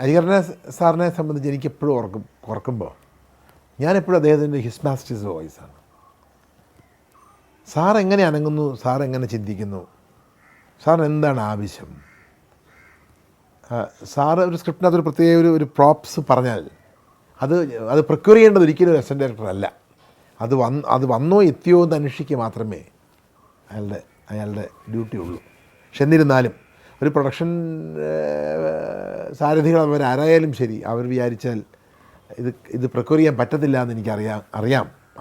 ഹരികരണ സാറിനെ സംബന്ധിച്ച് എനിക്കെപ്പോഴും ഓർക്കുമ്പോൾ ഞാനെപ്പോഴും അദ്ദേഹത്തിൻ്റെ ഹിസ് മാസ്റ്റേഴ്സ് വോയിസാണ്. സാർ എങ്ങനെ അനങ്ങുന്നു, സാർ എങ്ങനെ ചിന്തിക്കുന്നു, സാറിന് എന്താണ് ആവശ്യം. സാറ് ഒരു സ്ക്രിപ്റ്റിനകത്തൊരു പ്രത്യേക ഒരു പ്രോപ്സ് പറഞ്ഞാൽ അത് പ്രൊക്യൂർ ചെയ്യേണ്ടത് ഒരിക്കലും ഒരു അസിസ്റ്റൻ്റ് ഡയറക്ടർ അല്ല. അത് വന്നോ എത്തിയോ എന്ന് അന്വേഷിക്കുക മാത്രമേ അയാളുടെ ഡ്യൂട്ടി ഉള്ളൂ. പക്ഷെ എന്നിരുന്നാലും ഒരു പ്രൊഡക്ഷൻ സാരഥികൾ അവരാരായാലും ശരി, അവർ വിചാരിച്ചാൽ ഇത് പ്രൊക്യൂർ ചെയ്യാൻ പറ്റത്തില്ല എന്ന്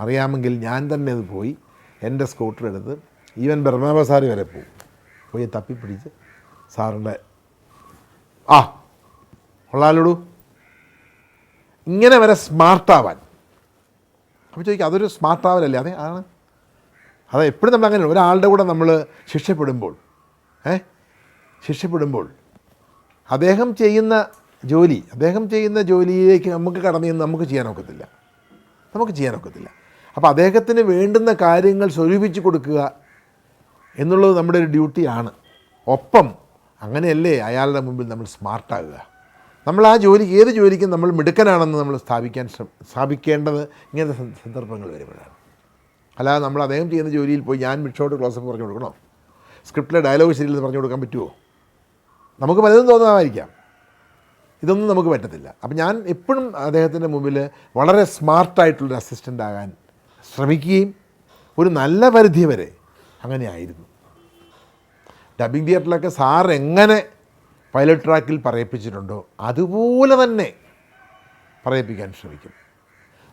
അറിയാമെങ്കിൽ ഞാൻ തന്നെ അത് പോയി എൻ്റെ സ്കൂട്ടർ എടുത്ത് ഈവൻ ബർമാബസാരി വരെ പോയി തപ്പിപ്പിടിച്ച് സാറിൻ്റെ കൊള്ളാലോടൂ ഇങ്ങനെ വരെ സ്മാർട്ടാവാൻ. അപ്പോൾ ചോദിക്കുക അതൊരു സ്മാർട്ടാവലല്ലേ? അത് എപ്പോഴും നമ്മൾ അങ്ങനെ ഒരാളുടെ കൂടെ നമ്മൾ ശിക്ഷപ്പെടുമ്പോൾ അദ്ദേഹം ചെയ്യുന്ന ജോലിയിലേക്ക് നമുക്ക് കടന്നു ചെന്ന് നമുക്ക് ചെയ്യാൻ ഒക്കത്തില്ല. അപ്പോൾ അദ്ദേഹത്തിന് വേണ്ടുന്ന കാര്യങ്ങൾ സ്വരൂപിച്ച് കൊടുക്കുക എന്നുള്ളത് നമ്മുടെ ഒരു ഡ്യൂട്ടിയാണ്. ഒപ്പം അങ്ങനെയല്ലേ അയാളുടെ മുമ്പിൽ നമ്മൾ സ്മാർട്ടാകുക. നമ്മൾ ഏത് ജോലിക്കും നമ്മൾ മിടുക്കനാണെന്ന് നമ്മൾ സ്ഥാപിക്കേണ്ടത് ഇങ്ങനത്തെ സന്ദർഭങ്ങൾ വരുമ്പോഴാണ്. അല്ലാതെ നമ്മൾ അദ്ദേഹം ചെയ്യുന്ന ജോലിയിൽ പോയി ഞാൻ മിഡ്ഷോട്ട് ക്ലോസപ്പ് പറഞ്ഞു കൊടുക്കണോ, സ്ക്രിപ്റ്റിലെ ഡയലോഗ് ശരിയില്ലെന്ന് പറഞ്ഞു കൊടുക്കാൻ പറ്റുമോ? നമുക്ക് പലതും തോന്നാമായിരിക്കാം, ഇതൊന്നും നമുക്ക് പറ്റത്തില്ല. അപ്പം ഞാൻ എപ്പോഴും അദ്ദേഹത്തിൻ്റെ മുമ്പിൽ വളരെ സ്മാർട്ടായിട്ടുള്ളൊരു അസിസ്റ്റൻ്റ് ആകാൻ ശ്രമിക്കുകയും ഒരു നല്ല പരിധി വരെ അങ്ങനെയായിരുന്നു. ഡബ്ബിംഗ് തിയേറ്ററിലൊക്കെ സാർ എങ്ങനെ പൈലറ്റ് ട്രാക്കിൽ പറയിപ്പിച്ചിട്ടുണ്ടോ അതുപോലെ തന്നെ പറയിപ്പിക്കാൻ ശ്രമിക്കും.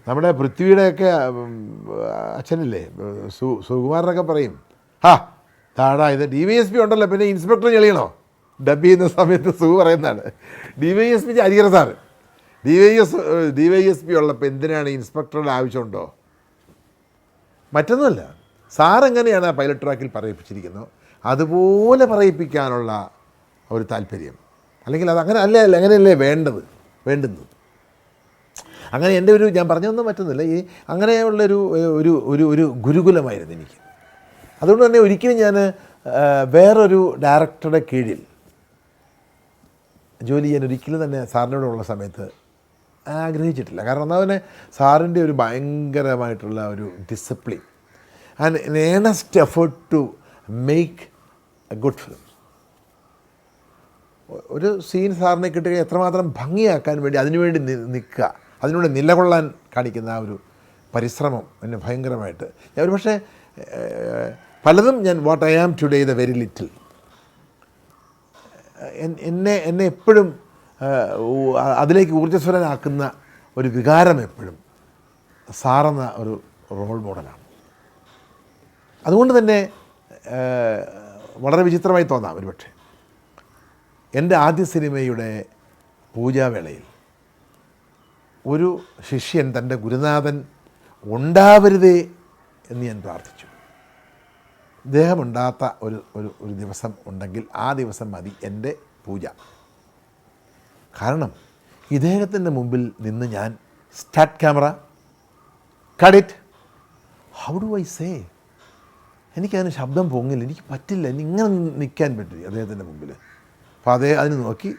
നമ്മുടെ പൃഥ്വിയുടെയൊക്കെ അച്ഛനില്ലേ സുകുമാരനൊക്കെ പറയും, താടാ ഇത് DYSP ഉണ്ടല്ലോ, പിന്നെ ഇൻസ്പെക്ടർ ചെളിയണോ? ഡബ് ചെയ്യുന്ന സമയത്ത് പറയുന്നതാണ്. DYSP ഹരിഹര സാറ് DYSP ഉള്ളപ്പോൾ എന്തിനാണ് ഇൻസ്പെക്ടറുടെ ആവശ്യമുണ്ടോ? മറ്റൊന്നുമല്ല, സാറെങ്ങനെയാണ് ആ പൈലറ്റ് ട്രാക്കിൽ പറയിപ്പിച്ചിരിക്കുന്നത് അതുപോലെ പറയിപ്പിക്കാനുള്ള ഒരു താല്പര്യം. അല്ലെങ്കിൽ അത് അങ്ങനെയല്ലേ വേണ്ടുന്നത്. അങ്ങനെ എൻ്റെ ഞാൻ പറഞ്ഞതൊന്നും മറ്റൊന്നുമില്ല, ഈ അങ്ങനെയുള്ളൊരു ഒരു ഗുരുകുലമായിരുന്നു എനിക്ക്. അതുകൊണ്ട് തന്നെ ഒരിക്കലും ഞാൻ വേറൊരു ഡയറക്ടറുടെ കീഴിൽ ജോലി ചെയ്യാൻ ഒരിക്കലും തന്നെ സാറിനോടുള്ള സമയത്ത് ആഗ്രഹിച്ചിട്ടില്ല. കാരണം എന്നാൽ തന്നെ സാറിൻ്റെ ഒരു ഭയങ്കരമായിട്ടുള്ള ഒരു discipline and an earnest effort to make a good film. ഒരു സീൻ സാറിനെ കിട്ടുക എത്രമാത്രം ഭംഗിയാക്കാൻ വേണ്ടി അതിനുവേണ്ടി നിൽക്കുക, അതിനൂടെ നിലകൊള്ളാൻ കാണിക്കുന്ന ആ ഒരു പരിശ്രമം എന്നെ ഭയങ്കരമായിട്ട് ഞാൻ ഒരു പക്ഷേ പലതും ഞാൻ what I am today the very little എന്നെ എപ്പോഴും അതിലേക്ക് ഊർജ്ജസ്വലനാക്കുന്ന ഒരു വികാരം എപ്പോഴും സാറെന്ന ഒരു റോൾ മോഡലാണ്. അതുകൊണ്ട് തന്നെ വളരെ വിചിത്രമായി തോന്നാം ഒരുപക്ഷെ എൻ്റെ ആദ്യ സിനിമയുടെ പൂജാവേളയിൽ ഒരു ശിഷ്യൻ തൻ്റെ ഗുരുനാഥൻ ഉണ്ടാവരുതേ എന്ന് ഞാൻ പ്രാർത്ഥിച്ചു. ഇദ്ദേഹമുണ്ടാത്ത ഒരു ദിവസം ഉണ്ടെങ്കിൽ ആ ദിവസം മതി എൻ്റെ പൂജ. കാരണം ഇദ്ദേഹത്തിൻ്റെ മുമ്പിൽ നിന്ന് ഞാൻ start camera cut it, how do I say, എനിക്കതിന് ശബ്ദം പൊങ്ങില്ല, എനിക്ക് പറ്റില്ല, ഇങ്ങനെ നിൽക്കാൻ പറ്റില്ല അദ്ദേഹത്തിൻ്റെ മുമ്പിൽ. അപ്പോൾ അതിന് നോക്കി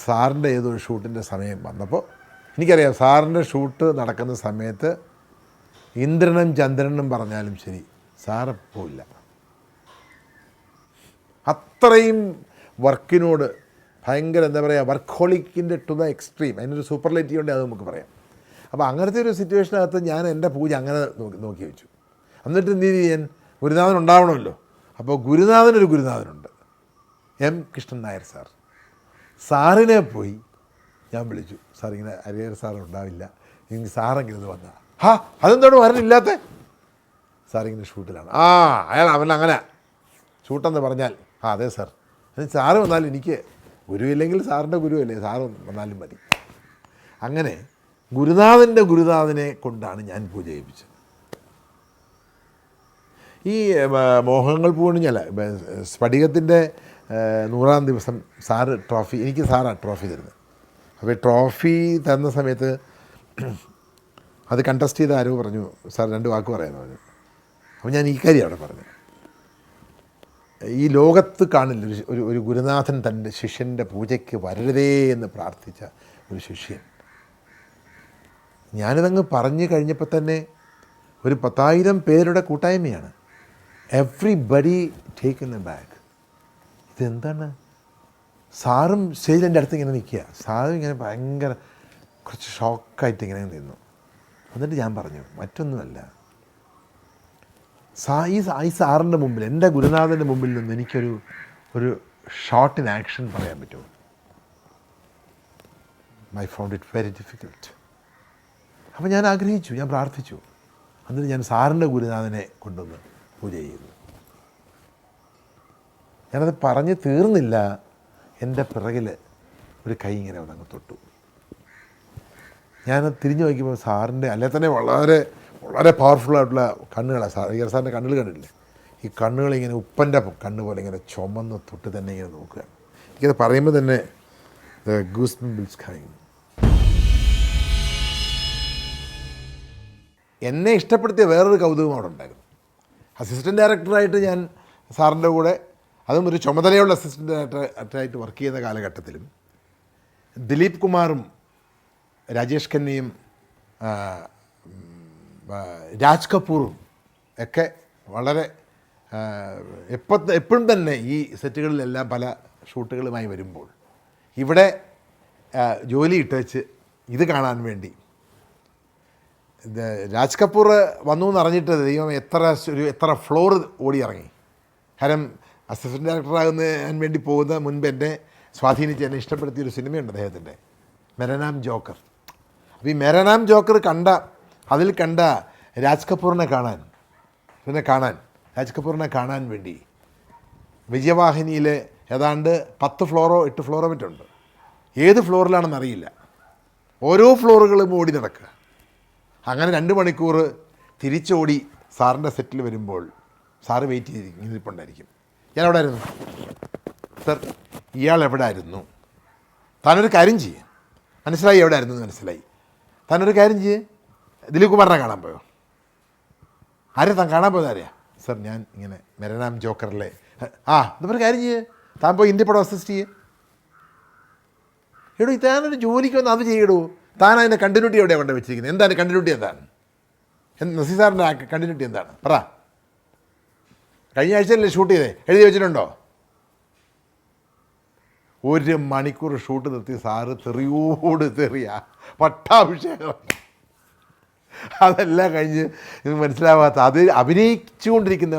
സാറിൻ്റെ ഏതൊരു ഷൂട്ടിൻ്റെ സമയം വന്നപ്പോൾ എനിക്കറിയാം സാറിൻ്റെ ഷൂട്ട് നടക്കുന്ന സമയത്ത് ഇന്ദ്രനും ചന്ദ്രനും പറഞ്ഞാലും ശരി സാറ് പോയില്ല. അത്രയും വർക്കിനോട് ഭയങ്കര എന്താ പറയുക, വർക്കോളിക്കിൻ്റെ ടു ദ എക്സ്ട്രീം, അതിനൊരു സൂപ്പർലേറ്റീവ് ഉണ്ട്, അത് നമുക്ക് പറയാം. അപ്പോൾ അങ്ങനത്തെ ഒരു സിറ്റുവേഷനകത്ത് ഞാൻ എൻ്റെ പൂജ അങ്ങനെ നോക്കി വെച്ചു. എന്നിട്ട് എന്ത് ചെയ്യാൻ, ഗുരുനാഥൻ ഉണ്ടാവണമല്ലോ. അപ്പോൾ ഗുരുനാഥനൊരു ഗുരുനാഥനുണ്ട്, M. കൃഷ്ണൻ നായർ സാർ. സാറിനെ പോയി ഞാൻ വിളിച്ചു, സാർ ഇങ്ങനെ ഹരിഹര സാർ ഉണ്ടാവില്ല, എനിക്ക് സാറെങ്കിലും ഇത് വന്നാൽ. അതെന്താണ് വരനില്ലാത്ത? സാറിങ്ങനെ ഷൂട്ടിലാണ്. അവനങ്ങനെ ഷൂട്ടെന്ന് പറഞ്ഞാൽ അതെ സാർ, സാറ് വന്നാൽ എനിക്ക് ഗുരുവില്ലെങ്കിൽ സാറിൻ്റെ ഗുരുവല്ലേ, സാറ് വന്നാലും മതി. അങ്ങനെ ഗുരുനാഥനെ കൊണ്ടാണ് ഞാൻ പൂജ ചെയ്യിപ്പിച്ചത്. ഈ മോഹങ്ങൾ പൂണിഞ്ഞല്ല സ്ഫടികത്തിൻ്റെ 100-ാം ദിവസം സാറ് ട്രോഫി, എനിക്ക് സാറാണ് ട്രോഫി തരുന്നത്. അപ്പോൾ ട്രോഫി തന്ന സമയത്ത് അത് കണ്ടസ്റ്റ് ചെയ്ത ആരോ പറഞ്ഞു, സാർ 2 വാക്ക് പറയാമെന്ന് പറഞ്ഞു. അപ്പോൾ ഞാൻ ഈ കാര്യം അവിടെ പറഞ്ഞു. ഈ ലോകത്ത് കാണില്ല ഒരു ഗുരുനാഥൻ തൻ്റെ ശിഷ്യൻ്റെ പൂജയ്ക്ക് വരരുതേ എന്ന് പ്രാർത്ഥിച്ച ഒരു ശിഷ്യൻ. ഞാനിതങ്ങ് പറഞ്ഞു കഴിഞ്ഞപ്പോൾ തന്നെ ഒരു 10,000 പേരുടെ കൂട്ടായ്മയാണ്. Everybody taken A bag. ഇതെന്താണ്? സാറും സ്റ്റേജിൻ്റെ അടുത്ത് ഇങ്ങനെ നിൽക്കുക. സാറും ഇങ്ങനെ ഭയങ്കര കുറച്ച് ഷോക്കായിട്ട് ഇങ്ങനെ നിന്നു. എന്നിട്ട് ഞാൻ പറഞ്ഞു, മറ്റൊന്നുമല്ല, ഈ സാറിൻ്റെ മുമ്പിൽ, എൻ്റെ ഗുരുനാഥൻ്റെ മുമ്പിൽ നിന്ന് എനിക്കൊരു ഷോർട്ട് ഇൻ ആക്ഷൻ പറയാൻ പറ്റുമോ? I found it very difficult. അപ്പോൾ ഞാൻ ആഗ്രഹിച്ചു, ഞാൻ പ്രാർത്ഥിച്ചു. എന്നിട്ട് ഞാൻ സാറിൻ്റെ ഗുരുനാഥനെ കൊണ്ടുവന്ന് പൂജ ചെയ്തു. ഞാനത് പറഞ്ഞ് തീർന്നില്ല, എൻ്റെ പിറകിൽ ഒരു കൈ ഇങ്ങനെ വന്നങ്ങ് തൊട്ടു. ഞാൻ തിരിഞ്ഞു നോക്കിയപ്പോൾ സാറിൻ്റെ അല്ലെ തന്നെ വളരെ വളരെ പവർഫുള്ളായിട്ടുള്ള കണ്ണുകളാണ്. സാറിൻ്റെ കണ്ണുകൾ കണ്ടിട്ടില്ലേ? ഈ കണ്ണുകളിങ്ങനെ ഉപ്പൻ്റെ കണ്ണ് പോലെ ഇങ്ങനെ ചുമന്ന് തൊട്ട് തന്നെ ഇങ്ങനെ നോക്കുകയാണ്. എനിക്കത് പറയുമ്പോൾ തന്നെ ഗൂസ് ബംപിൾസ് കമ്മിങ്. എന്നെ ഇഷ്ടപ്പെടുത്തിയ വേറൊരു കൗതുകം അവിടെ ഉണ്ടായിരുന്നു. അസിസ്റ്റൻറ്റ് ഡയറക്ടറായിട്ട് ഞാൻ സാറിൻ്റെ കൂടെ, അതും ഒരു ചുമതലയുള്ള അസിസ്റ്റൻറ്റ് ഡയറക്ടറായിട്ട് വർക്ക് ചെയ്യുന്ന കാലഘട്ടത്തിലും ദിലീപ് കുമാറും രാജേഷ് ഖന്നയും രാജ് കപൂറും ഒക്കെ വളരെ എപ്പോഴും തന്നെ ഈ സെറ്റുകളിലെല്ലാം പല ഷൂട്ടുകളുമായി വരുമ്പോൾ ഇവിടെ ജോലി ഇട്ട് വെച്ച് ഇത് കാണാൻ വേണ്ടി രാജ് കപൂർ വന്നു എന്നറിഞ്ഞിട്ട് ദൈവം എത്ര ഫ്ലോർ ഓടി ഇറങ്ങി. കാരണം അസിസ്റ്റൻറ്റ് ഡയറക്ടറാകുന്നതിന് വേണ്ടി പോകുന്ന മുൻപ് എന്നെ സ്വാധീനിച്ച് എന്നെ ഇഷ്ടപ്പെടുത്തിയൊരു സിനിമയുണ്ട് അദ്ദേഹത്തിൻ്റെ, മെരനാം ജോക്കർ. അപ്പോൾ ഈ മെരനാം ജോക്കർ അതിൽ കണ്ട രാജ് കപൂറിനെ കാണാൻ വേണ്ടി വിജയവാഹിനിയിൽ ഏതാണ്ട് 10 ഫ്ലോറോ 8 ഫ്ലോറോ മറ്റുണ്ട്. ഏത് ഫ്ലോറിലാണെന്ന് അറിയില്ല. ഓരോ ഫ്ലോറുകളും ഓടി നടക്കുക. അങ്ങനെ 2 മണിക്കൂർ തിരിച്ചോടി സാറിൻ്റെ സെറ്റിൽ വരുമ്പോൾ സാറ് വെയിറ്റ് ചെയ്തിരിക്കും, ഇരിപ്പുണ്ടായിരിക്കും. ഞാൻ എവിടെ ആയിരുന്നു? സർ, ഇയാൾ എവിടെ ആയിരുന്നു? താനൊരു കാര്യം ചെയ്യേ, മനസ്സിലായി എവിടെ ആയിരുന്നു എന്ന് മനസ്സിലായി. താനൊരു കാര്യം ചെയ്യേ, ദിലീപ് കുമാറിനെ കാണാൻ പോയോ? ആരെ താൻ കാണാൻ പോയത്? ആരെയാ? സർ, ഞാൻ ഇങ്ങനെ മെരനാം ജോക്കറിലെ ഇതൊരു കാര്യം ചെയ്യേ, താൻ പോയി ഇന്ത്യ പടം അസിസ്റ്റ് ചെയ്യേ. എടോ, താനൊരു ജോലിക്ക് വന്ന് അത് ചെയ്യടോ. താൻ അതിൻ്റെ കണ്ടിന്യൂറ്റി എവിടെയാണ് കൊണ്ട് വെച്ചിരിക്കുന്നത്? എന്താണ് കണ്ടിന്യൂറ്റി? എന്താണ് നസീർ സാറിൻ്റെ കണ്ടിന്യൂറ്റി? എന്താണ് പറ. കഴിഞ്ഞ ആഴ്ചയല്ലേ ഷൂട്ട് ചെയ്തേ? എഴുതി വെച്ചിട്ടുണ്ടോ? 1 മണിക്കൂർ ഷൂട്ട് നിർത്തി സാറ് തെറിയോട് തെറിയാ, പട്ടാഭിഷേകം. അതെല്ലാം കഴിഞ്ഞ് മനസ്സിലാവാത്ത അത് അഭിനയിച്ചുകൊണ്ടിരിക്കുന്ന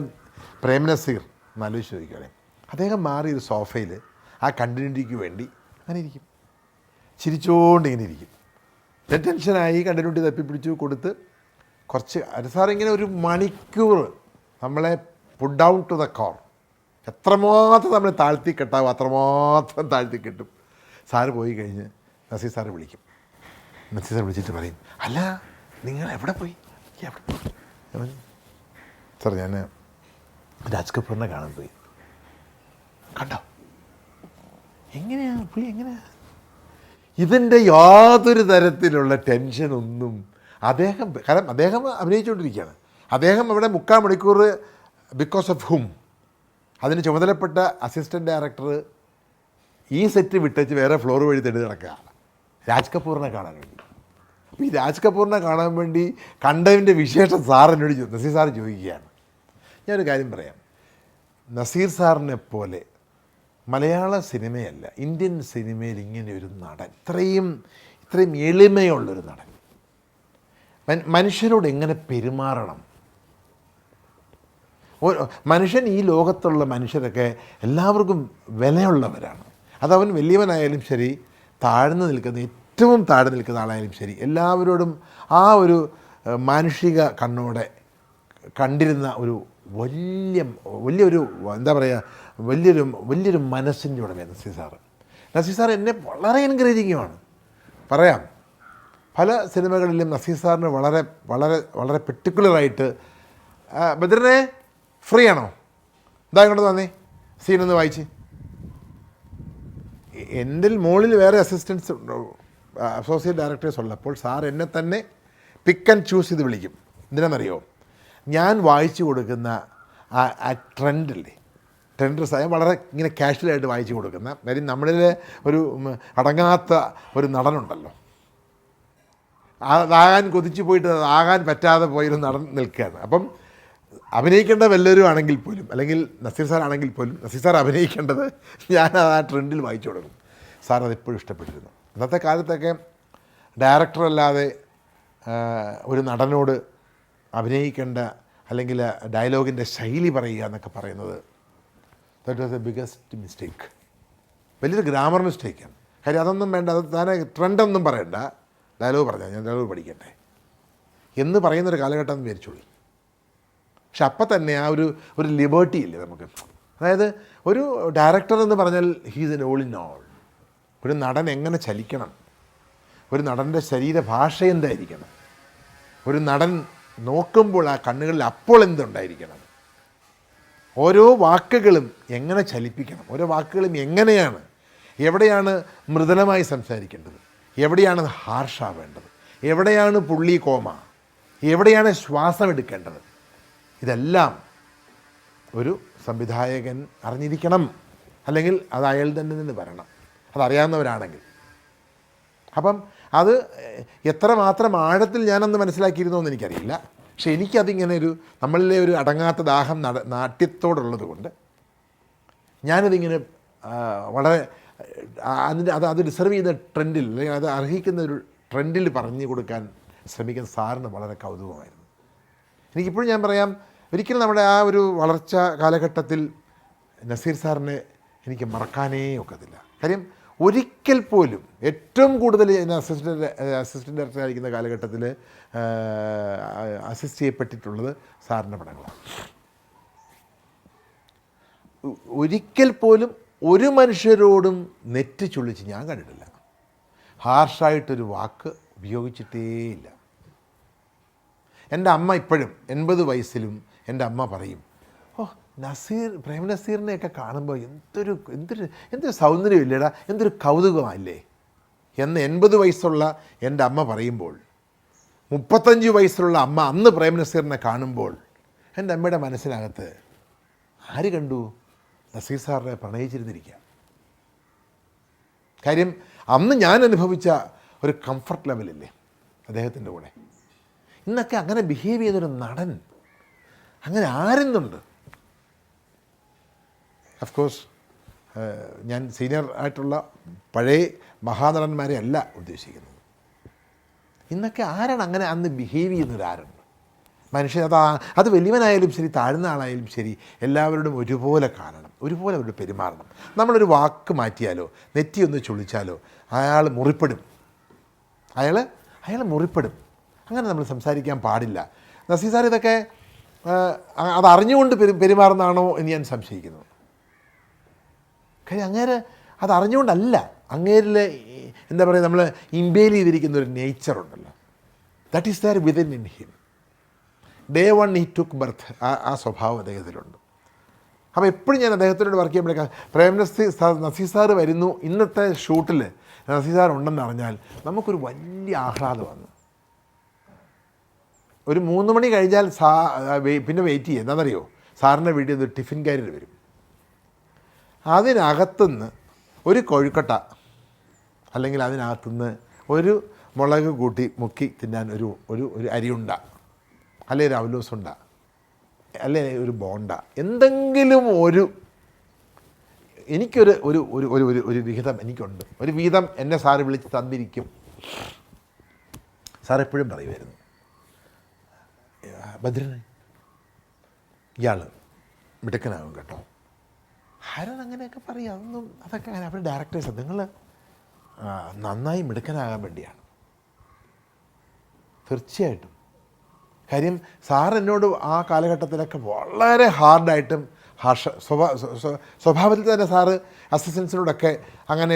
പ്രേംനസീർ എന്നാലോചിച്ച് ചോദിക്കുകയാണെ, അദ്ദേഹം മാറി ഒരു സോഫയിൽ ആ കണ്ടിന്യൂറ്റിക്ക് വേണ്ടി അങ്ങനെ ഇരിക്കും, ചിരിച്ചുകൊണ്ട് ഇങ്ങനെ ഇരിക്കും. ടെൻഷനായി കണ്ടിന്യൂറ്റി തപ്പിപ്പിടിച്ചു കൊടുത്ത് കുറച്ച് സാറിങ്ങനെ 1 മണിക്കൂർ നമ്മളെ put down to the core. എത്രമാത്രം നമ്മളെ താഴ്ത്തി കെട്ടാവും അത്രമാത്രം താഴ്ത്തി കെട്ടും. സാറ് പോയി കഴിഞ്ഞ് നസീർ സാറ് വിളിക്കും. നസീർ സാർ വിളിച്ചിട്ട് പറയും, അല്ല നിങ്ങൾ എവിടെ പോയി? സാർ, ഞാൻ രാജ് കപൂറിനെ കാണാൻ പോയി. കണ്ടോ? പുള്ളി എങ്ങനെയാ? ഇതിൻ്റെ യാതൊരു തരത്തിലുള്ള ടെൻഷനൊന്നും കാരണം അദ്ദേഹം അഭിനയിച്ചുകൊണ്ടിരിക്കുകയാണ്. അദ്ദേഹം അവിടെ 3/4 മണിക്കൂർ ബിക്കോസ് ഓഫ് ഹും അതിന് ചുമതലപ്പെട്ട അസിസ്റ്റൻറ്റ് ഡയറക്ടർ ഈ സെറ്റ് വിട്ടേച്ച് വേറെ ഫ്ലോർ വഴി തെടി നടക്കുക രാജ് കപൂറിനെ കാണാൻ വേണ്ടി. അപ്പോൾ ഈ രാജ് കപൂറിനെ കാണാൻ വേണ്ടി കണ്ടതിൻ്റെ വിശേഷം സാർ എന്നോട് നസീർ സാർ ചോദിക്കുകയാണ്. ഞാനൊരു കാര്യം പറയാം, നസീർ സാറിനെ പോലെ മലയാള സിനിമയല്ല, ഇന്ത്യൻ സിനിമയിൽ ഇങ്ങനെ ഒരു നടൻ, ഇത്രയും എളിമയുള്ളൊരു നടൻ, മനുഷ്യരോട് എങ്ങനെ പെരുമാറണം. മനുഷ്യൻ, ഈ ലോകത്തുള്ള മനുഷ്യരൊക്കെ എല്ലാവർക്കും വിലയുള്ളവരാണ്. അതവൻ വലിയവനായാലും ശരി, ഏറ്റവും താഴ്ന്നു നിൽക്കുന്ന ആളായാലും ശരി, എല്ലാവരോടും ആ ഒരു മാനുഷിക കണ്ണോടെ കണ്ടിരുന്ന ഒരു വലിയൊരു എന്താ പറയുക, വലിയൊരു മനസ്സിൻ്റെ ഉടമയാണ് നസീർ സാറ്. നസീർ സാർ എന്നെ വളരെ എൻകറേജിങ്ങുമാണ്. പറയാം, പല സിനിമകളിലും നസീർ സാറിന് വളരെ വളരെ വളരെ പെർട്ടിക്കുലറായിട്ട് ബദ്രനെ ഫ്രീ ആണോ, എന്താ ഇങ്ങോട്ട് തന്നെ സീനൊന്ന് വായിച്ച്. എൻ്റെ മുകളിൽ വേറെ അസിസ്റ്റൻസ് അസോസിയേറ്റ് ഡയറക്ടേഴ്സ് ഉള്ളപ്പോൾ സാർ എന്നെ തന്നെ പിക്ക് ആൻഡ് ചൂസ് ചെയ്ത് വിളിക്കും. എന്തിനാണെന്നറിയോ? ഞാൻ വായിച്ചു കൊടുക്കുന്ന ആ ട്രെൻഡല്ലേ, ടെൻഡർ വളരെ ഇങ്ങനെ കാഷ്വലായിട്ട് വായിച്ചു കൊടുക്കുന്ന കാര്യം നമ്മളിലെ ഒരു അടങ്ങാത്ത ഒരു നടനുണ്ടല്ലോ, അതാകാൻ കൊതിച്ചു പോയിട്ട് ആകാൻ പറ്റാതെ പോയൊരു നടൻ നിൽക്കുകയാണ്. അപ്പം അഭിനയിക്കേണ്ട വല്ലവരും ആണെങ്കിൽ പോലും, അല്ലെങ്കിൽ നസീർ സാർ ആണെങ്കിൽ പോലും, നസീർ സാർ അഭിനയിക്കേണ്ടത് ഞാൻ ആ ട്രെൻഡിൽ വായിച്ചു കൊടുക്കും. സാർ അതെപ്പോഴും ഇഷ്ടപ്പെട്ടിരുന്നു. അന്നത്തെ കാലത്തൊക്കെ ഡയറക്ടറല്ലാതെ ഒരു നടനോട് അഭിനയിക്കേണ്ട അല്ലെങ്കിൽ ഡയലോഗിൻ്റെ ശൈലി പറയുക എന്നൊക്കെ പറയുന്നത് that was A biggest mistake. വലിയൊരു ഗ്രാമർ മിസ്റ്റേക്കാണ്. കാര്യം അതൊന്നും വേണ്ട, അത് താനെ ട്രെൻഡൊന്നും പറയണ്ട, ഡയലോഗ് പറഞ്ഞാൽ ഞാൻ ഡയലോഗ് പഠിക്കട്ടെ എന്ന് പറയുന്നൊരു കാലഘട്ടം എന്ന് വിചാരിച്ചോളൂ. പക്ഷെ അപ്പം തന്നെ ആ ഒരു ലിബേർട്ടി ഇല്ലേ നമുക്ക്. അതായത് ഒരു ഡയറക്ടർ എന്ന് പറഞ്ഞാൽ he's an all in all. ഒരു നടൻ എങ്ങനെ ചലിക്കണം, ഒരു നടൻ്റെ ശരീരഭാഷ എന്തായിരിക്കണം, ഒരു നടൻ നോക്കുമ്പോൾ ആ കണ്ണുകളിൽ അപ്പോൾ എന്തുണ്ടായിരിക്കണം, ഓരോ വാക്കുകളും എങ്ങനെ ചലിപ്പിക്കണം, ഓരോ വാക്കുകളും എങ്ങനെയാണ്, എവിടെയാണ് മൃദുലമായി സംസാരിക്കേണ്ടത്, എവിടെയാണ് ഹാർഷാവേണ്ടത്, എവിടെയാണ് പുള്ളി കോമ, എവിടെയാണ് ശ്വാസം എടുക്കേണ്ടത്, ഇതെല്ലാം ഒരു സംവിധായകൻ അറിഞ്ഞിരിക്കണം. അല്ലെങ്കിൽ അത് അയാൾ തന്നെ നിന്ന് വരണം, അതറിയാവുന്നവരാണെങ്കിൽ. അപ്പം അത് എത്രമാത്രം ആഴത്തിൽ ഞാനന്ന് മനസ്സിലാക്കിയിരുന്നോ എന്ന് എനിക്കറിയില്ല. പക്ഷെ എനിക്കതിങ്ങനെ നമ്മളിലെ ഒരു അടങ്ങാത്ത ദാഹം നാട്യത്തോടുള്ളത് കൊണ്ട് ഞാനതിങ്ങനെ വളരെ അത് ഡിസർവ് ചെയ്യുന്ന ട്രെൻഡിൽ, അല്ലെങ്കിൽ അത് അർഹിക്കുന്ന ഒരു ട്രെൻഡിൽ പറഞ്ഞു കൊടുക്കാൻ ശ്രമിക്കുന്ന സാറിന് വളരെ കൗതുകമായിരുന്നു. എനിക്കിപ്പോഴും ഞാൻ പറയാം, ഒരിക്കലും നമ്മുടെ ആ ഒരു വളർച്ച കാലഘട്ടത്തിൽ നസീർ സാറിനെ എനിക്ക് മറക്കാനേ ഒക്കത്തില്ല. കാര്യം ഒരിക്കൽ പോലും ഏറ്റവും കൂടുതൽ ഞാൻ അസിസ്റ്റൻ്റ് ഡയറക്ടർ ആയിരിക്കുന്ന കാലഘട്ടത്തിൽ അസിസ്റ്റ് ചെയ്യപ്പെട്ടിട്ടുള്ളത് സാറിൻ്റെ പടങ്ങളാണ്. ഒരിക്കൽ പോലും ഒരു മനുഷ്യരോടും നെറ്റ് ചുള്ളിച്ച് ഞാൻ കണ്ടിട്ടില്ല. ഹാർഷായിട്ടൊരു വാക്ക് ഉപയോഗിച്ചിട്ടേയില്ല. എൻ്റെ അമ്മ ഇപ്പോഴും 80 വയസ്സിലും എൻ്റെ അമ്മ പറയും, ഓ പ്രേം നസീറിനെയൊക്കെ കാണുമ്പോൾ എന്തൊരു സൗന്ദര്യമില്ലേടാ, എന്തൊരു കൗതുകമല്ലേ എന്ന് 80 വയസ്സുള്ള എൻ്റെ അമ്മ പറയുമ്പോൾ, 35 വയസ്സുള്ള അമ്മ അന്ന് പ്രേം നസീറിനെ കാണുമ്പോൾ എൻ്റെ അമ്മയുടെ മനസ്സിനകത്ത് ആര് കണ്ടു? നസീർ സാറിനെ പ്രണയിച്ചിരുന്നിരിക്കുക. കാര്യം അന്ന് ഞാൻ അനുഭവിച്ച ഒരു കംഫർട്ട് ലെവലില്ലേ അദ്ദേഹത്തിൻ്റെ കൂടെ. ഇന്നൊക്കെ അങ്ങനെ ബിഹേവ് ചെയ്തൊരു നടൻ അങ്ങനെ ആരെന്നുണ്ട്? അഫ്കോഴ്സ് ഞാൻ സീനിയർ ആയിട്ടുള്ള പഴയ മഹാനടന്മാരെ അല്ല ഉദ്ദേശിക്കുന്നത്. ഇന്നൊക്കെ ആരാണ് അങ്ങനെ അന്ന് ബിഹേവ് ചെയ്യുന്നവരാരുണ്ട്? മനുഷ്യൻ അത് വലിയവനായാലും ശരി, താഴ്ന്ന ആളായാലും ശരി, എല്ലാവരോടും ഒരുപോലെ കാണണം, ഒരുപോലെ അവരോട് പെരുമാറണം. നമ്മളൊരു വാക്ക് മാറ്റിയാലോ നെറ്റിയൊന്ന് ചൊളിച്ചാലോ അയാൾ മുറിപ്പെടും, അയാൾ മുറിപ്പെടും. അങ്ങനെ നമ്മൾ സംസാരിക്കാൻ പാടില്ല. നസീർ സാർ ഇതൊക്കെ അതറിഞ്ഞുകൊണ്ട് പെരുമാറുന്നതാണോ എന്ന് ഞാൻ സംശയിക്കുന്നു. കാര്യം അങ്ങേര് അതറിഞ്ഞുകൊണ്ടല്ല, അങ്ങേരിൽ എന്താ പറയുക, നമ്മൾ ഇമ്പെയിൽ ചെയ്തിരിക്കുന്ന ഒരു നേച്ചറുണ്ടല്ലോ, that is there within in him. Day one he took birth. ആ സ്വഭാവം അദ്ദേഹത്തിലുണ്ട്. അപ്പോൾ എപ്പോഴും ഞാൻ അദ്ദേഹത്തിനോട് വർക്ക് ചെയ്യുമ്പോഴേക്കും നസീർ സാർ വരുന്നു, ഇന്നത്തെ ഷൂട്ടിൽ നസീർ സാർ ഉണ്ടെന്ന് അറിഞ്ഞാൽ നമുക്കൊരു വലിയ ആഹ്ലാദം വന്നു. ഒരു 3 മണി കഴിഞ്ഞാൽ പിന്നെ വെയിറ്റ് ചെയ്യുക. എന്താണെന്നറിയോ? സാറിൻ്റെ വീട്ടിൽ നിന്ന് ടിഫിൻ കാരിയർ വരും. അതിനകത്തുനിന്ന് ഒരു കൊഴുക്കട്ട അല്ലെങ്കിൽ അതിനകത്തുനിന്ന് ഒരു മുളക് കൂട്ടി മുക്കി തിന്നാൻ ഒരു അരിയുണ്ട, അല്ലെങ്കിൽ ഒരു അവലോസുണ്ട, അല്ലെങ്കിൽ ഒരു ബോണ്ട, എന്തെങ്കിലും എനിക്കൊരു ഒരു ഒരു ഒരു വിഹിതം എനിക്കുണ്ട്. ഒരു വീതം എന്നെ സാറ് വിളിച്ച് തന്നിരിക്കും. സാർ എപ്പോഴും പറയുമായിരുന്നു, ഭദ്രൻ ഇയാൾ മിടുക്കനാകും കേട്ടോ. ആരാണ് അങ്ങനെയൊക്കെ പറയുക? അതൊക്കെ അങ്ങനെ അവർ ഡയറക്ടേഴ്സ്, നിങ്ങൾ നന്നായി മിടുക്കനാകാൻ വേണ്ടിയാണ്. തീർച്ചയായിട്ടും. കാര്യം സാർ എന്നോട് ആ കാലഘട്ടത്തിലൊക്കെ വളരെ ഹാർഡായിട്ടും സ്വഭാവത്തിൽ തന്നെ സാറ് അസിസ്റ്റൻസിനോടൊക്കെ അങ്ങനെ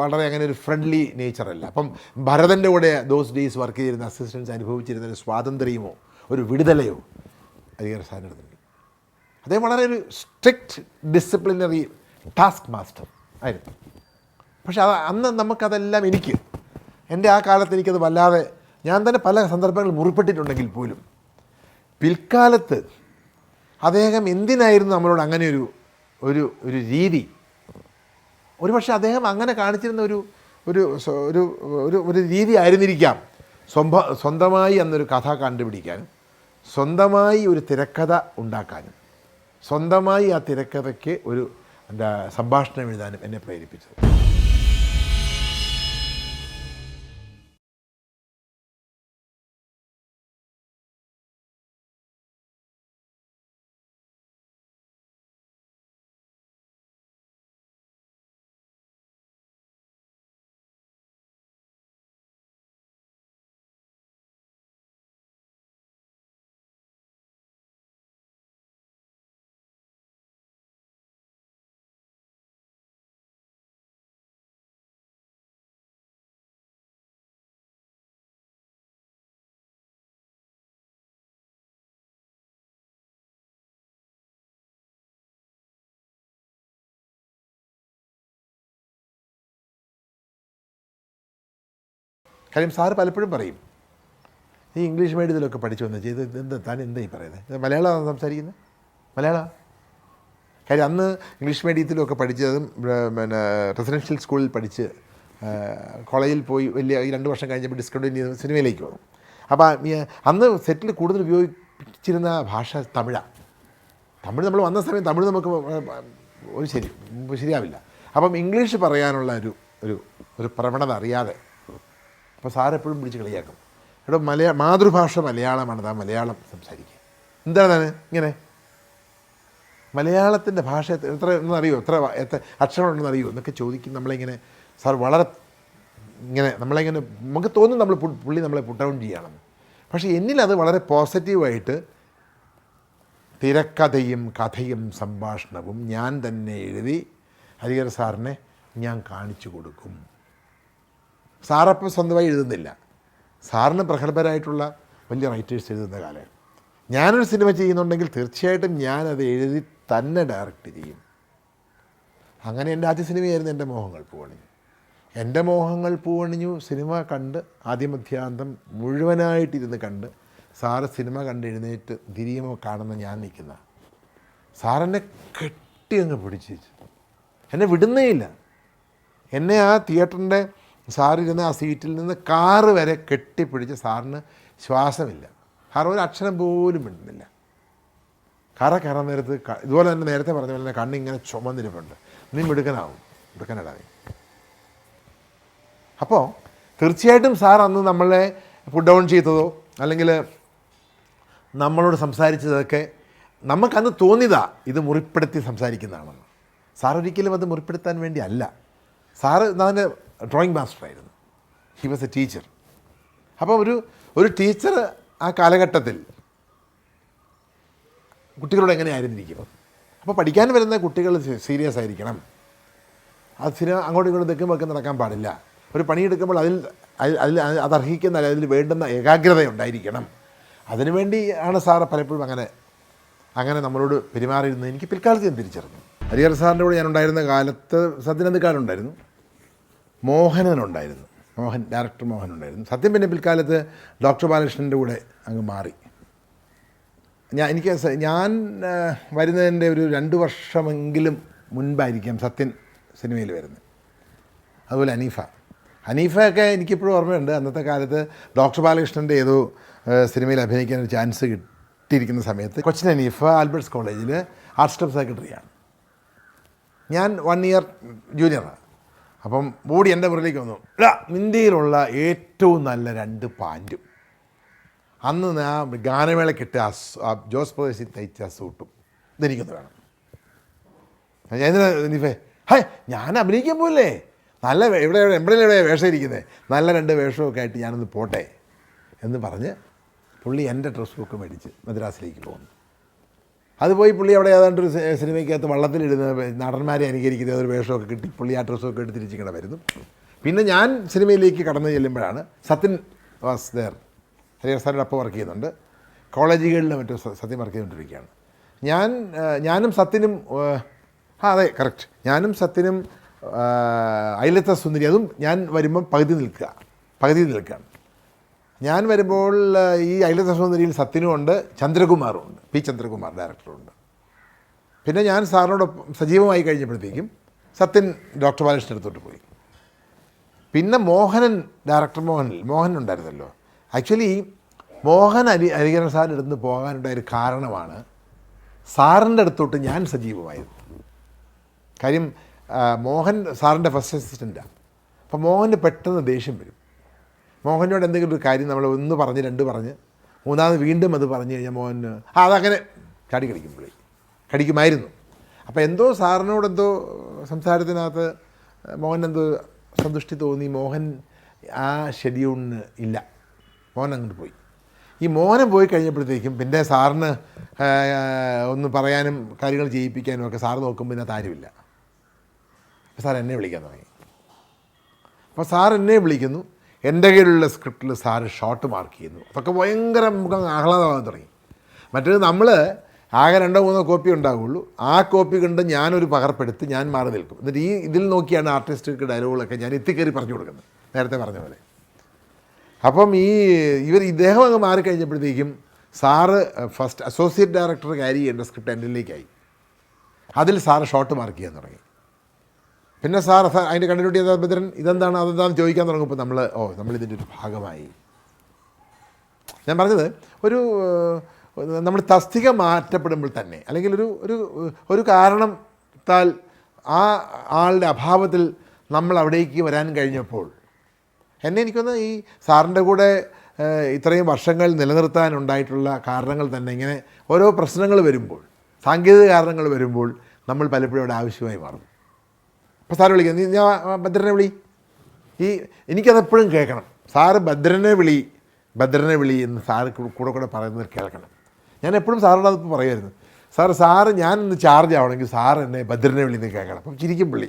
വളരെ അങ്ങനെ ഒരു ഫ്രണ്ട്ലി നേച്ചറല്ല. അപ്പം ഭരതൻ്റെ കൂടെ ദോസ് ഡേയ്സ് വർക്ക് ചെയ്തിരുന്ന അസിസ്റ്റൻസ് അനുഭവിച്ചിരുന്ന ഒരു സ്വാതന്ത്ര്യമോ ഒരു വിടുതലയോ അധികാര സാറിനെടുത്തില്ല. അദ്ദേഹം വളരെ ഒരു സ്ട്രിക്റ്റ് ഡിസിപ്ലിനറി ടാസ്ക് മാസ്റ്റർ ആയിരുന്നു. പക്ഷെ അന്ന് നമുക്കതെല്ലാം എൻ്റെ ആ കാലത്ത് എനിക്കത് വല്ലാതെ, ഞാൻ തന്നെ പല സന്ദർഭങ്ങളിൽ മുറിപ്പെട്ടിട്ടുണ്ടെങ്കിൽ പോലും പിൽക്കാലത്ത് അദ്ദേഹം എന്തിനായിരുന്നു നമ്മളോട് അങ്ങനെ ഒരു ഒരു രീതി, ഒരുപക്ഷെ അദ്ദേഹം അങ്ങനെ കാണിച്ചിരുന്ന ഒരു ഒരു ഒരു ഒരു ഒരു രീതി ആയിരുന്നിരിക്കാം സ്വന്തമായി അന്നൊരു കഥ കണ്ടുപിടിക്കാനും സ്വന്തമായി ഒരു തിരക്കഥ ഉണ്ടാക്കാനും സ്വന്തമായി ആ തിരക്കഥയ്ക്ക് ഒരു എന്താ സംഭാഷണം എഴുതാനും എന്നെ പ്രേരിപ്പിച്ചത്. കാര്യം സാറ് പലപ്പോഴും പറയും, ഈ ഇംഗ്ലീഷ് മീഡിയത്തിലൊക്കെ പഠിച്ചു വന്ന് ചെയ്ത് എന്താ താൻ എന്താ ഈ പറയുന്നത്, മലയാളമാണ് സംസാരിക്കുന്നത്, മലയാളം. കാര്യം അന്ന് ഇംഗ്ലീഷ് മീഡിയത്തിലൊക്കെ പഠിച്ചതും പിന്നെ റെസിഡൻഷ്യൽ സ്കൂളിൽ പഠിച്ച് കോളേജിൽ പോയി വലിയ ഈ 2 വർഷം കഴിഞ്ഞപ്പോൾ ഡിസ്കണ്ടിന്യൂ ചെയ്ത് സിനിമയിലേക്ക് വന്നു. അപ്പോൾ അന്ന് സെറ്റിൽ കൂടുതൽ ഉപയോഗിച്ചിരുന്ന ഭാഷ തമിഴാണ്. തമിഴ് നമ്മൾ വന്ന സമയം തമിഴ് നമുക്ക് ഒരു ശരിയാവില്ല. അപ്പം ഇംഗ്ലീഷ് പറയാനുള്ള ഒരു പ്രവണത അറിയാതെ അപ്പോൾ സാറെപ്പോഴും പിടിച്ച് കളിയാക്കും, എടോ മാതൃഭാഷ മലയാളമാണ്, താൻ മലയാളം സംസാരിക്കുക, എന്താണ് ഇങ്ങനെ മലയാളത്തിൻ്റെ ഭാഷ എത്ര എന്നറിയോ, എത്ര അക്ഷരമുണ്ടെന്ന് അറിയോ എന്നൊക്കെ ചോദിക്കും. നമ്മളിങ്ങനെ സാർ വളരെ ഇങ്ങനെ നമ്മളിങ്ങനെ നമുക്ക് തോന്നും പുള്ളി നമ്മളെ പുട്ട് ഡൗൺ ചെയ്യണമെന്ന്. പക്ഷേ എന്നിലത് വളരെ പോസിറ്റീവായിട്ട് തിരക്കഥയും കഥയും സംഭാഷണവും ഞാൻ തന്നെ എഴുതി ഹരിഹര സാറിനെ ഞാൻ കാണിച്ചു കൊടുക്കും. സാറപ്പം സ്വന്തമായി എഴുതുന്നില്ല, സാറിന് പ്രഗത്ഭരായിട്ടുള്ള വലിയ റൈറ്റേഴ്സ് എഴുതുന്ന കാലമാണ്. ഞാനൊരു സിനിമ ചെയ്യുന്നുണ്ടെങ്കിൽ തീർച്ചയായിട്ടും ഞാനത് എഴുതി തന്നെ ഡയറക്റ്റ് ചെയ്യും. അങ്ങനെ എൻ്റെ ആദ്യ സിനിമയായിരുന്നു എൻ്റെ മോഹങ്ങൾ പൂവണിഞ്ഞു. എൻ്റെ മോഹങ്ങൾ പൂവണിഞ്ഞു സിനിമ കണ്ട് ആദ്യമധ്യാന്തം മുഴുവനായിട്ടിരുന്ന് കണ്ട് സാറ് സിനിമ കണ്ട് എഴുന്നേറ്റ് തിരിയുമോ കാണുന്ന ഞാൻ നിൽക്കുന്ന സാറെന്നെ കെട്ടി അങ്ങ് പിടിച്ച് എന്നെ വിടുന്നേയില്ല. എന്നെ ആ തിയേറ്ററിൻ്റെ സാറിരുന്ന ആ സീറ്റിൽ നിന്ന് കാറ് വരെ കെട്ടിപ്പിടിച്ച് സാറിന് ശ്വാസമില്ല, സാർ ഒരു അക്ഷരം പോലും മിണ്ടുന്നില്ല. കയറാൻ നേരത്ത് ഇതുപോലെ തന്നെ നേരത്തെ പറഞ്ഞ പോലെ തന്നെ കണ്ണിങ്ങനെ ചുമന്നിരിപ്പുണ്ട്, നീ മിടുക്കനടാ നീ. അപ്പോൾ തീർച്ചയായിട്ടും സാർ അന്ന് നമ്മളെ പുട്ട് ഡൗൺ ചെയ്തതോ അല്ലെങ്കിൽ നമ്മളോട് സംസാരിച്ചതൊക്കെ നമുക്കന്ന് തോന്നിയതാ ഇത് മുറിപ്പെടുത്തി സംസാരിക്കുന്നതാണെന്ന്. സാർ ഒരിക്കലും അത് മുറിപ്പെടുത്താൻ വേണ്ടി അല്ല. സാറ് അതിൻ്റെ ഡ്രോയിങ് മാസ്റ്ററായിരുന്നു, ഹി വാസ് എ ടീച്ചർ. അപ്പോൾ ഒരു ടീച്ചർ ആ കാലഘട്ടത്തിൽ കുട്ടികളോട് എങ്ങനെയായിരുന്നിരിക്കും. അപ്പോൾ പഠിക്കാൻ വരുന്ന കുട്ടികൾ സീരിയസ് ആയിരിക്കണം, അത് സിനിമ അങ്ങോട്ടും ഇങ്ങോട്ടും തെക്കുമ്പോൾ നടക്കാൻ പാടില്ല. ഒരു പണിയെടുക്കുമ്പോൾ അതർഹിക്കുന്ന അതിൽ വേണ്ടുന്ന ഏകാഗ്രത ഉണ്ടായിരിക്കണം. അതിനുവേണ്ടി ആണ് സാറ് പലപ്പോഴും അങ്ങനെ നമ്മളോട് പെരുമാറിയിരുന്നത്. എനിക്ക് പിൽക്കാലത്ത് ഞാൻ തിരിച്ചറിഞ്ഞു. ഹരിഹര സാറിൻ്റെ കൂടെ ഞാനുണ്ടായിരുന്ന കാലത്ത് സത്യനന്ദിക്കാരുണ്ടായിരുന്നു, മോഹനനുണ്ടായിരുന്നു, ഡയറക്ടർ മോഹനുണ്ടായിരുന്നു. സത്യം പിന്നെ പിൽക്കാലത്ത് ഡോക്ടർ ബാലകൃഷ്ണൻ്റെ കൂടെ അങ്ങ് മാറി. ഞാൻ വരുന്നതിൻ്റെ ഒരു 2 വർഷമെങ്കിലും മുൻപായിരിക്കാം സത്യൻ സിനിമയിൽ വരുന്നത്. അതുപോലെ ഹനീഫയൊക്കെ എനിക്കിപ്പോഴും ഓർമ്മയുണ്ട്. അന്നത്തെ കാലത്ത് ഡോക്ടർ ബാലകൃഷ്ണൻ്റെ ഏതോ സിനിമയിൽ അഭിനയിക്കാൻ ഒരു ചാൻസ് കിട്ടിയിരിക്കുന്ന സമയത്ത് കൊച്ചിൻ ഹനീഫ ആൽബർട്ട്സ് കോളേജിൽ ആർട്ട് സ്റ്റാഫ് സെക്രട്ടറിയാണ്, ഞാൻ 1 ഇയർ ജൂനിയറാണ്. അപ്പം ബോഡി എൻ്റെ മുറിലേക്ക് വന്നു, ഇന്ത്യയിലുള്ള ഏറ്റവും നല്ല 2 പാൻറ്റും അന്ന് ആ ഗാനമേളക്കിട്ട് ആ ജോസ് പ്രദേശി തയ്ച്ച സൂട്ടും ഇതെനിക്കൊന്ന് വേണം. ഞാൻ ഹനീഫേ, ഞാൻ അഭിനയിക്കാൻ പോലേ, നല്ല എവിടെ വേഷം ഇരിക്കുന്നത്, നല്ല 2 വേഷമൊക്കെ ആയിട്ട് ഞാനൊന്ന് പോട്ടെ എന്ന് പറഞ്ഞ് പുള്ളി എൻ്റെ ഡ്രസ് ബുക്ക് മേടിച്ച് മദ്രാസിലേക്ക് പോകുന്നു. അതുപോയി പുള്ളി അവിടെ ഏതാണ്ടൊരു സിനിമയ്ക്കകത്ത് വള്ളത്തിലിടുന്ന നടന്മാരെ അനുകരിക്കുന്ന ഒരു വേഷമൊക്കെ കിട്ടി പുള്ളി ആ ഡ്രസ്സൊക്കെ എടുത്ത് തിരിച്ചിങ്ങനെ വരുന്നു. പിന്നെ ഞാൻ സിനിമയിലേക്ക് കടന്നു ചെല്ലുമ്പോഴാണ് സത്യൻ വാസ് ദർ. ഹരിഹര സാറിൻ്റെ അപ്പം വർക്ക് ചെയ്യുന്നുണ്ട്, കോളേജുകളിലും മറ്റും സത്യം വർക്ക് ചെയ്തുകൊണ്ടിരിക്കുകയാണ്. ഞാനും സത്യനും അതെ കറക്റ്റ്, ഞാനും സത്യനും അയലത്തെ സുന്ദരി, അതും ഞാൻ വരുമ്പം പകുതി നിൽക്കുകയാണ്. ഞാൻ വരുമ്പോൾ ഈ അയലത്തെ സുന്ദരിയിൽ സത്യനും ഉണ്ട്, ചന്ദ്രകുമാറും ഉണ്ട്, പി ചന്ദ്രകുമാർ ഡയറക്ടറുണ്ട്. പിന്നെ ഞാൻ സാറിനോടൊപ്പം സജീവമായി കഴിഞ്ഞപ്പോഴത്തേക്കും സത്യൻ ഡോക്ടർ ബാലകൃഷ്ണൻ അടുത്തോട്ട് പോയി. പിന്നെ ഡയറക്ടർ മോഹൻ ഉണ്ടായിരുന്നല്ലോ. ആക്ച്വലി മോഹൻ ഹരിഹരൻ സാറിൻ്റെ അടുത്ത് പോകാനുണ്ടായൊരു കാരണമാണ് സാറിൻ്റെ അടുത്തോട്ട് ഞാൻ സജീവമായത്. കാര്യം മോഹൻ സാറിൻ്റെ ഫസ്റ്റ് അസിസ്റ്റൻ്റാണ്. അപ്പോൾ മോഹന് പെട്ടെന്ന് ദേഷ്യം വരും. മോഹനോട് എന്തെങ്കിലും ഒരു കാര്യം നമ്മൾ ഒന്ന് പറഞ്ഞ് രണ്ട് പറഞ്ഞ് മൂന്നാമത് വീണ്ടും അത് പറഞ്ഞു കഴിഞ്ഞാൽ മോഹന് അതങ്ങനെ കടിക്കുമായിരുന്നു. അപ്പോൾ എന്തോ സാറിനോടെന്തോ സംസാരത്തിനകത്ത് മോഹൻ എന്തോ സന്തുഷ്ടി തോന്നി. മോഹൻ ആ ഷെഡ്യൂളിന് ഇല്ല. മോഹൻ അങ്ങോട്ട് പോയി. ഈ മോഹനം പോയി കഴിഞ്ഞപ്പോഴത്തേക്കും പിന്നെ സാറിന് ഒന്ന് പറയാനും കാര്യങ്ങൾ ചെയ്യിപ്പിക്കാനും ഒക്കെ സാറ് നോക്കുമ്പോൾ ഇതിനകത്ത് ആരുമില്ല. അപ്പോൾ സാർ എന്നെ വിളിക്കാൻ തുടങ്ങി. അപ്പോൾ സാർ എന്നെ വിളിക്കുന്നു. എൻ്റെ കയ്യിലുള്ള സ്ക്രിപ്റ്റിൽ സാറ് ഷോർട്ട് മാർക്ക് ചെയ്യുന്നു. അതൊക്കെ ഭയങ്കര മുഖം ആഹ്ലാദമാകാൻ തുടങ്ങി. മറ്റേത് നമ്മൾ ആകെ 2-3 കോപ്പി ഉണ്ടാവുകയുള്ളൂ. ആ കോപ്പി കണ്ട് ഞാനൊരു പകർപ്പെടുത്ത് ഞാൻ മാറി നിൽക്കും. എന്നിട്ട് ഇതിൽ നോക്കിയാണ് ആർട്ടിസ്റ്റിക്ക് ഡയലോഗുകളൊക്കെ ഞാൻ എത്തിക്കയറി പറഞ്ഞു കൊടുക്കുന്നത്, നേരത്തെ പറഞ്ഞ പോലെ. അപ്പം ഇദ്ദേഹം അങ്ങ് മാറിക്കഴിഞ്ഞപ്പോഴത്തേക്കും sir first associate director carry ചെയ്യേണ്ട സ്ക്രിപ്റ്റ് എൻ്റെയിലേക്കായി. അതിൽ സാറ് ഷോർട്ട് മാർക്ക് ചെയ്യാൻ തുടങ്ങി. പിന്നെ സാർ അതിൻ്റെ കണ്ടിന്യൂറ്റി ഭദ്രൻ ഇതെന്താണ് അതെന്താണെന്ന് ചോദിക്കാൻ തുടങ്ങുമ്പോൾ നമ്മളിതിൻ്റെ ഒരു ഭാഗമായി. ഞാൻ പറഞ്ഞത് നമ്മൾ തസ്തിക മാറ്റപ്പെടുമ്പോൾ തന്നെ അല്ലെങ്കിൽ ഒരു കാരണത്താൽ ആ ആളുടെ അഭാവത്തിൽ നമ്മൾ അവിടേക്ക് വരാൻ കഴിഞ്ഞപ്പോൾ എനിക്കൊന്ന് ഈ സാറിൻ്റെ കൂടെ ഇത്രയും വർഷങ്ങൾ നിലനിർത്താനുണ്ടായിട്ടുള്ള കാരണങ്ങൾ തന്നെ ഇങ്ങനെ ഓരോ പ്രശ്നങ്ങൾ വരുമ്പോൾ, സാങ്കേതിക കാരണങ്ങൾ വരുമ്പോൾ നമ്മൾ പലപ്പോഴും അവിടെ ആവശ്യമായി മാറും. അപ്പോൾ സാറ് വിളിക്കുന്നത് ഞാൻ ഭദ്രനെ വിളി, എനിക്കതെപ്പോഴും കേൾക്കണം. സാറ് ഭദ്രനെ വിളി എന്ന് സാറ് കൂടെ പറയുന്നത് കേൾക്കണം. ഞാൻ എപ്പോഴും സാറിനോട് അതിപ്പോൾ പറയുമായിരുന്നു, സാറ് ഞാനൊന്ന് ചാർജ് ആവണമെങ്കിൽ സാർ എന്നെ ഭദ്രനെ വിളിന്ന് കേൾക്കണം. അപ്പം ചിരിക്കും പുള്ളി.